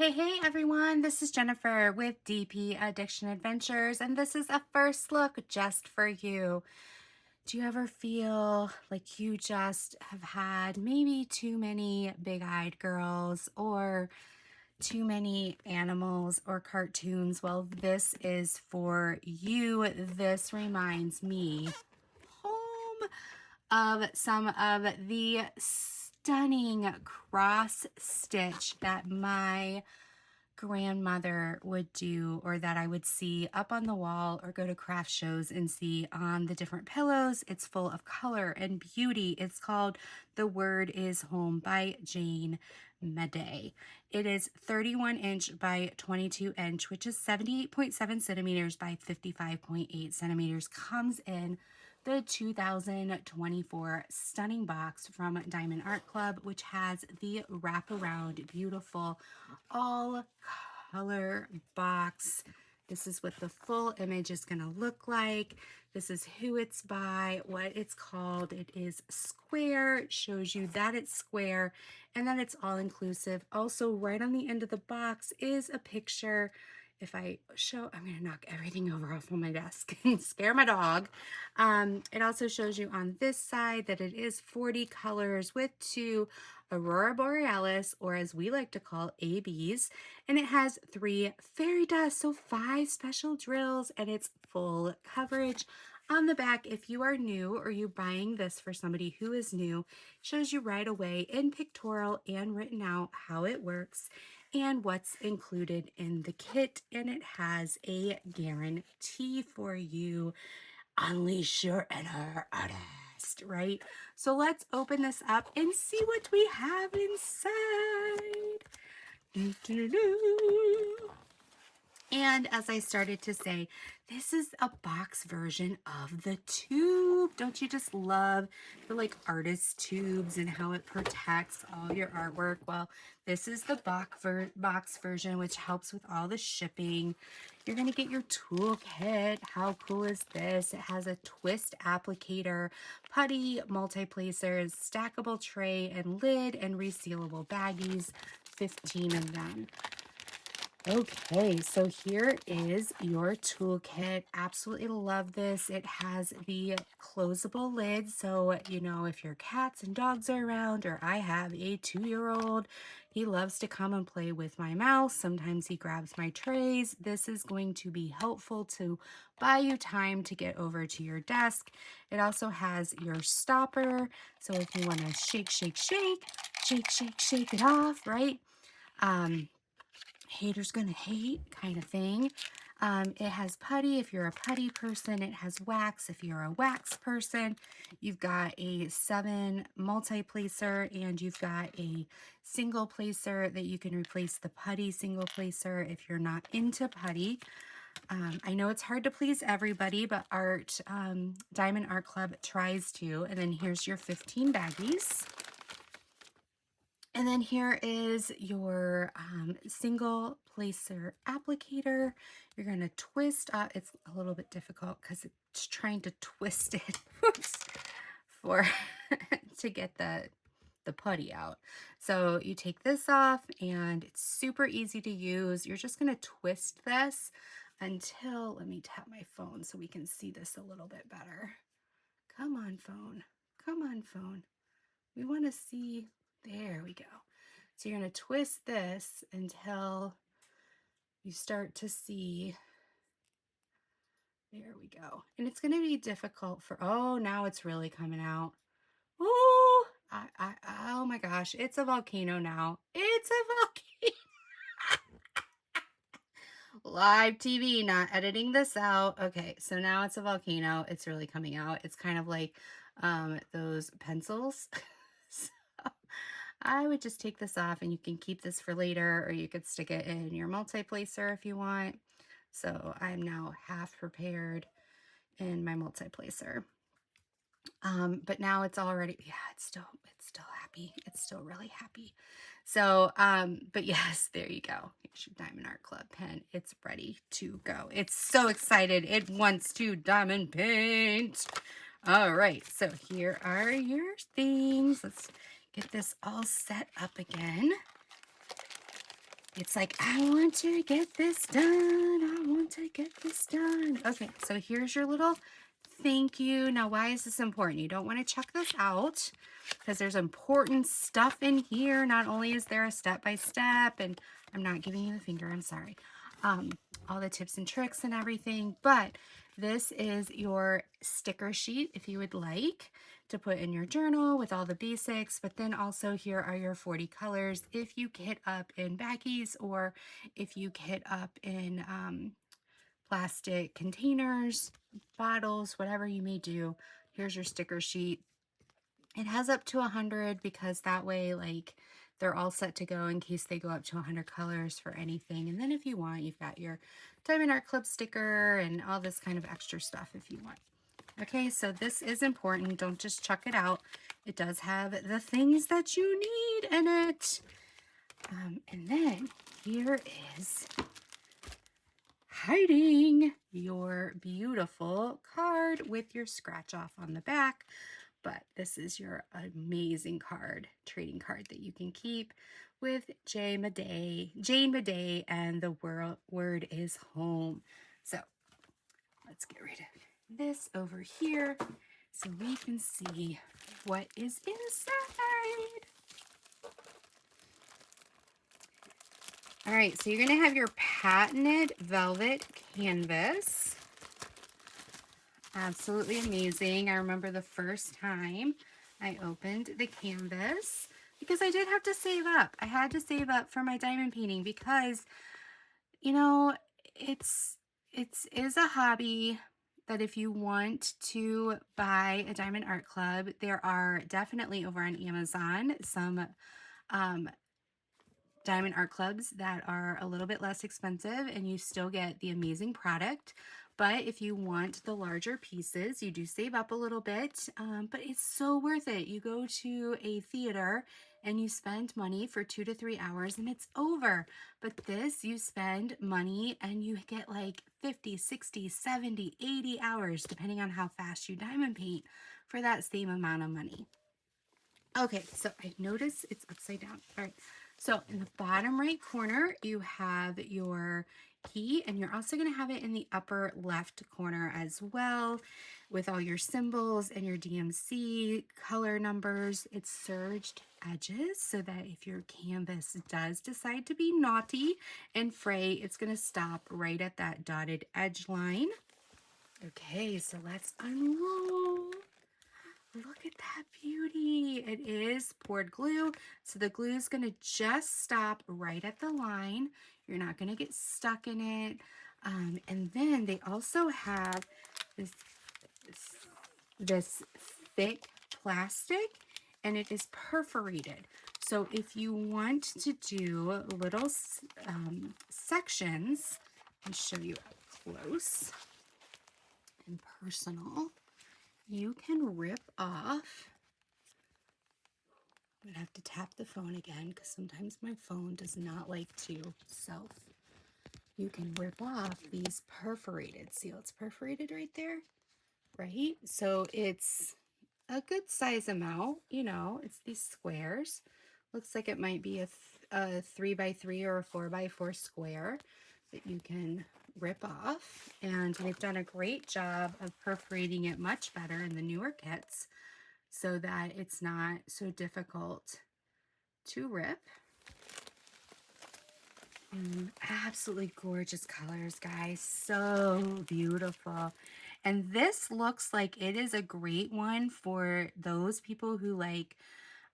Hey everyone, this is Jennifer with DP Addiction Adventures, and this is a first look just for you. Do you ever feel like you just have had maybe too many big-eyed girls or too many animals or cartoons? Well, this is for you. This reminds me home of some of the stunning cross stitch that my grandmother would do, or that I would see up on the wall or go to craft shows and see on the different pillows. It's full of color and beauty. It's called The Word Is Home by Jane Maday. It is 31 inch by 22 inch, which is 78.7 centimeters by 55.8 centimeters. Comes in the 2024 stunning box from Diamond Art Club, which has the wraparound beautiful all color box. This is what the full image is going to look like. This is who it's by, what it's called. It is square. It shows you that it's square and that it's all inclusive. Also, right on the end of the box is a picture. If I show, I'm going to knock everything over off on my desk and scare my dog. It also shows you on this side that it is 40 colors with 2 Aurora Borealis, or as we like to call ABs, and it has 3 fairy dust, so 5 special drills, and it's full coverage. On the back, if you are new or you're buying this for somebody who is new, shows you right away in pictorial and written out how it works and what's included in the kit, and it has a guarantee for you. Unleash your inner artist, right? So let's open this up and see what we have inside. Doo-doo-doo. And as I started to say, this is a box version of the tube. Don't you just love the like artist tubes and how it protects all your artwork? Well, this is the box version, which helps with all the shipping. You're going to get your toolkit. How cool is this? It has a twist applicator, putty, multi-placers, stackable tray and lid, and resealable baggies, 15 of them. Okay, so here is your toolkit. Absolutely love this. It has the closable lid, so you know if your cats and dogs are around, or I have a 2-year-old, he loves to come and play with my mouse. Sometimes he grabs my trays. This is going to be helpful to buy you time to get over to your desk. It also has your stopper, so if you want to shake, shake, shake, shake, shake, shake it off, right? Haters gonna hate kind of thing. It has putty if you're a putty person. It has wax if you're a wax person. You've got a 7 multi-placer, and you've got a single placer that you can replace the putty single placer if you're not into putty. I know it's hard to please everybody, but Diamond Art Club tries to. And then here's your 15 baggies. And then here is your single placer applicator. You're going to twist. It's a little bit difficult because it's trying to twist it for to get the putty out. So you take this off, and it's super easy to use. You're just going to twist this until, let me tap my phone so we can see this a little bit better. Come on, phone. Come on, phone. We want to see. There we go. So you're going to twist this until you start to see. There we go. And it's going to be difficult for, oh, now it's really coming out. Ooh, oh my gosh, it's a volcano now. It's a volcano. Live TV, not editing this out. Okay, so now it's a volcano. It's really coming out. It's kind of like those pencils. I would just take this off, and you can keep this for later, or you could stick it in your multi-placer if you want. So I'm now half prepared in my multi-placer. But now it's already, yeah, it's still happy. It's still really happy. So, but yes, there you go. Here's your Diamond Art Club pen. It's ready to go. It's so excited. It wants to diamond paint. All right, so here are your things. Let's get this all set up again. It's like, I want to get this done. I want to get this done. Okay, so here's your little thank you. Now, why is this important? You don't want to check this out because there's important stuff in here. Not only is there a step-by-step, and I'm not giving you the finger, I'm sorry. All the tips and tricks and everything, but this is your sticker sheet if you would like to put in your journal with all the basics, but then also here are your 40 colors if you kit up in baggies or if you kit up in plastic containers, bottles, whatever you may do. Here's your sticker sheet. It has up to 100 because that way, like, they're all set to go in case they go up to 100 colors for anything. And then if you want, you've got your Diamond Art Club sticker and all this kind of extra stuff if you want. Okay, so this is important. Don't just chuck it out. It does have the things that you need in it. And then here is hiding your beautiful card with your scratch off on the back. But this is your amazing card, trading card that you can keep with Jane Maday, and the word is home. So let's get rid of this over here so we can see what is inside. All right, so you're gonna have your patented velvet canvas. Absolutely amazing. I remember the first time I opened the canvas because I did have to save up. I had to save up for my diamond painting because, you know, it is a hobby that if you want to buy a Diamond Art Club, there are definitely over on Amazon some Diamond Art Clubs that are a little bit less expensive and you still get the amazing product. But if you want the larger pieces, you do save up a little bit, but it's so worth it. You go to a theater and you spend money for 2 to 3 hours and it's over. But this, you spend money and you get like 50, 60, 70, 80 hours, depending on how fast you diamond paint for that same amount of money. Okay, so I notice it's upside down. All right, so in the bottom right corner, you have your key, and you're also going to have it in the upper left corner as well with all your symbols and your DMC color numbers. It's serged edges so that if your canvas does decide to be naughty and fray, it's going to stop right at that dotted edge line. Okay, so let's unroll. Look at that beauty. It is poured glue. So the glue is going to just stop right at the line. You're not going to get stuck in it. And then they also have this thick plastic, and it is perforated. So if you want to do little sections, I'll show you up close and personal. You can rip off. I'm gonna have to tap the phone again because sometimes my phone does not like to self. You can rip off these perforated. See how it's perforated right there? Right? So it's a good size amount, you know, it's these squares. Looks like it might be a 3x3 or a 4x4 square that you can rip off, and they've done a great job of perforating it much better in the newer kits so that it's not so difficult to rip. And absolutely gorgeous colors, guys. So beautiful. And this looks like it is a great one for those people who like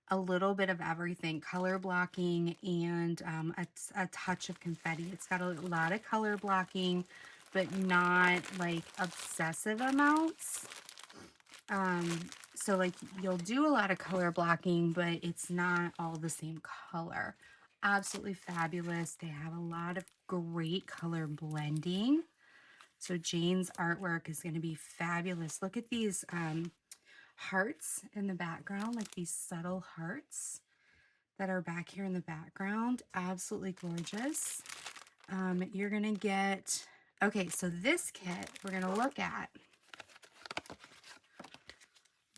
a little bit of everything, color blocking and a touch of confetti. It's got a lot of color blocking, but not like obsessive amounts. So like you'll do a lot of color blocking, but it's not all the same color. Absolutely fabulous. They have a lot of great color blending. So Jane's artwork is going to be fabulous. Look at these hearts in the background, like these subtle hearts that are back here in the background. Absolutely gorgeous. You're going to get, okay, so this kit we're going to look at.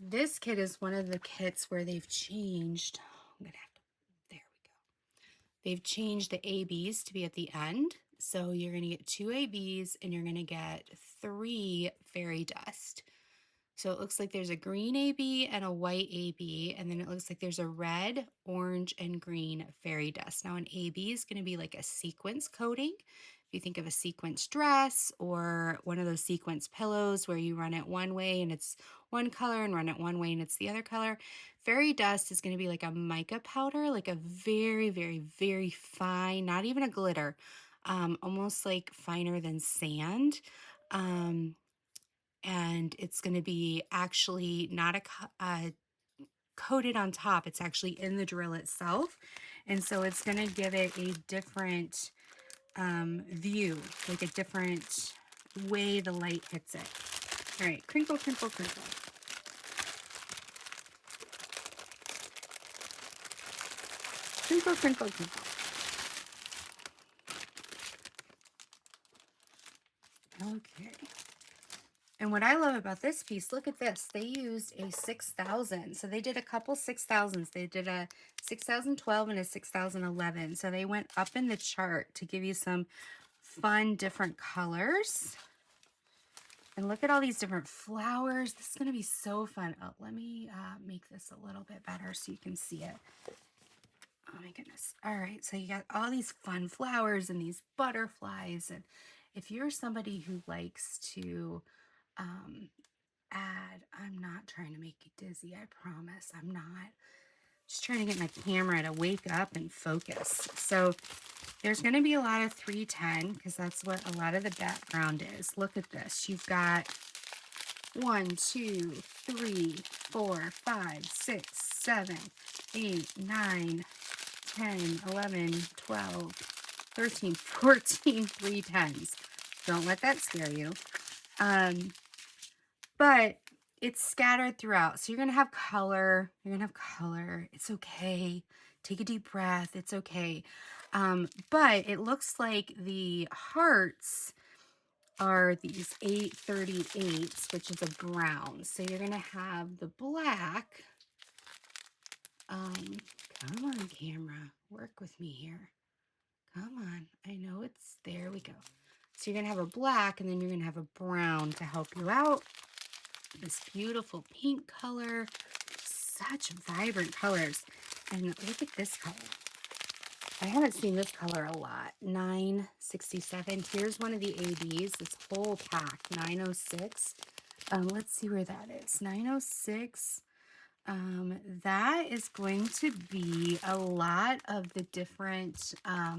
This kit is one of the kits where they've changed. I'm going to have to, there we go. they've changed the ABs to be at the end. So you're going to get 2 ABs and you're going to get 3 fairy dust. So it looks like there's a green AB and a white AB, and then it looks like there's a red, orange, and green fairy dust. Now an AB is going to be like a sequence coating. If you think of a sequence dress or one of those sequence pillows where you run it one way and it's one color and run it one way and it's the other color, fairy dust is going to be like a mica powder, like a very, very, very fine, not even a glitter, almost like finer than sand. And it's going to be actually not coated on top. It's actually in the drill itself. And so it's going to give it a different view, like a different way the light hits it. All right, crinkle, crinkle, crinkle. Crinkle, crinkle, crinkle. Okay. And what I love about this piece, look at this. They used a 6,000. So they did a couple 6,000s. They did a 6,012 and a 6,011. So they went up in the chart to give you some fun, different colors. And look at all these different flowers. This is going to be so fun. Oh, let me make this a little bit better so you can see it. Oh my goodness. All right. So you got all these fun flowers and these butterflies. And if you're somebody who likes to add, I'm not trying to make you dizzy, I promise. I'm not. Just trying to get my camera to wake up and focus. So there's going to be a lot of 310 because that's what a lot of the background is. Look at this. You've got 1, 2, 3, 4, 5, 6, 7, 8, 9, 10, 11, 12, 13, 14 310s. Don't let that scare you. But it's scattered throughout. So you're going to have color. You're going to have color. It's okay. Take a deep breath. It's okay. But it looks like the hearts are these 838s, which is a brown. So you're going to have the black. Come on, camera. Work with me here. Come on. I know it's, there we go. So you're going to have a black and then you're going to have a brown to help you out. This beautiful pink color, such vibrant colors. And look at this color. I haven't seen this color a lot. 967. Here's one of the ABs. This whole pack, 906. Let's see where that is. 906. That is going to be a lot of the different, oh,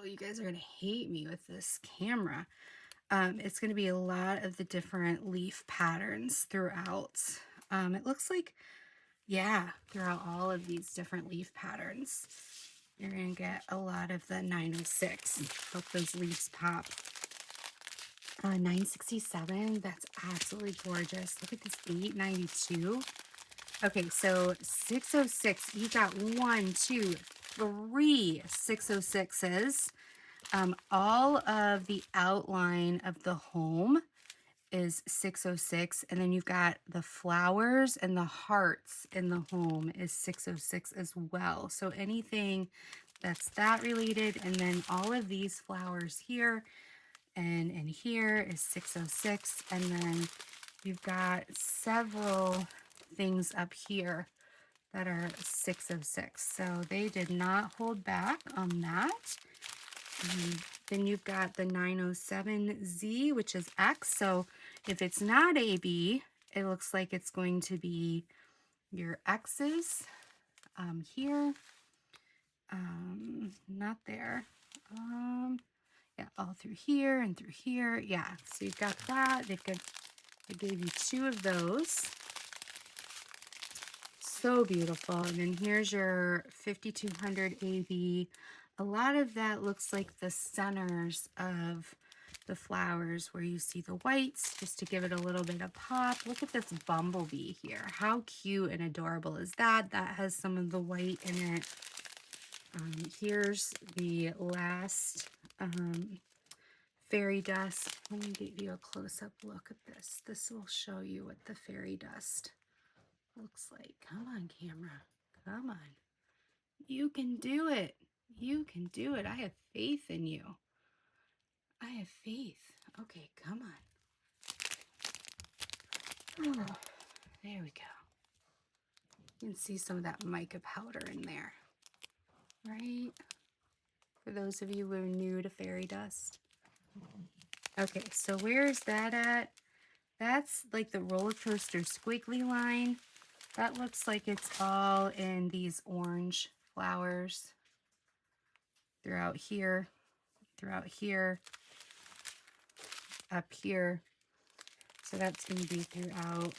you guys are going to hate me with this camera. It's going to be a lot of the different leaf patterns throughout. It looks like, yeah, throughout all of these different leaf patterns, you're going to get a lot of the 906. Hope those leaves pop. 967, that's absolutely gorgeous. Look at this 892. Okay, so 606, you got 1, 2, 3 606s. All of the outline of the home is 606, and then you've got the flowers and the hearts in the home is 606 as well. So anything that's that related, and then all of these flowers here and in here is 606, and then you've got several things up here that are 606. So they did not hold back on that. Then you've got the 907Z, which is X. So if it's not AB, it looks like it's going to be your X's here. Not there. Yeah, all through here and through here. Yeah, so you've got that. They gave you 2 of those. So beautiful. And then here's your 5200 AB. A lot of that looks like the centers of the flowers where you see the whites, just to give it a little bit of pop. Look at this bumblebee here. How cute and adorable is that? That has some of the white in it. Here's the last fairy dust. Let me give you a close-up look at this. This will show you what the fairy dust looks like. Come on, camera. Come on. You can do it. You can do it. I have faith in you. I have faith. Okay, come on. Oh, there we go. You can see some of that mica powder in there, right? For those of you who are new to fairy dust. Okay, so where is that at? That's like the roller coaster squiggly line. That looks like it's all in these orange flowers throughout here, up here. So that's going to be throughout.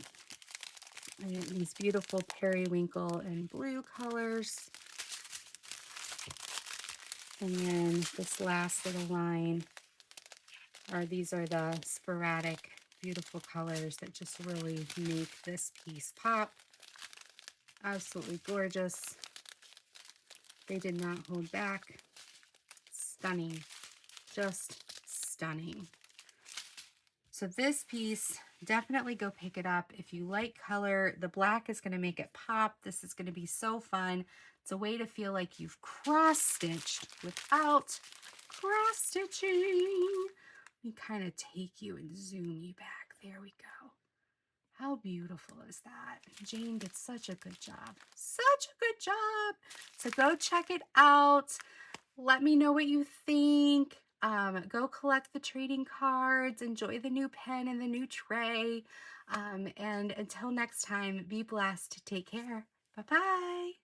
And these beautiful periwinkle and blue colors. And then this last little line these are the sporadic beautiful colors that just really make this piece pop. Absolutely gorgeous. They did not hold back. Stunning. Just stunning. So this piece, definitely go pick it up. If you like color, the black is going to make it pop. This is going to be so fun. It's a way to feel like you've cross-stitched without cross-stitching. Let me kind of take you and zoom you back. There we go. How beautiful is that? Jane did such a good job. Such a good job. So go check it out. Let me know what you think. Go collect the trading cards. Enjoy the new pen and the new tray. And until next time, be blessed. Take care. Bye-bye.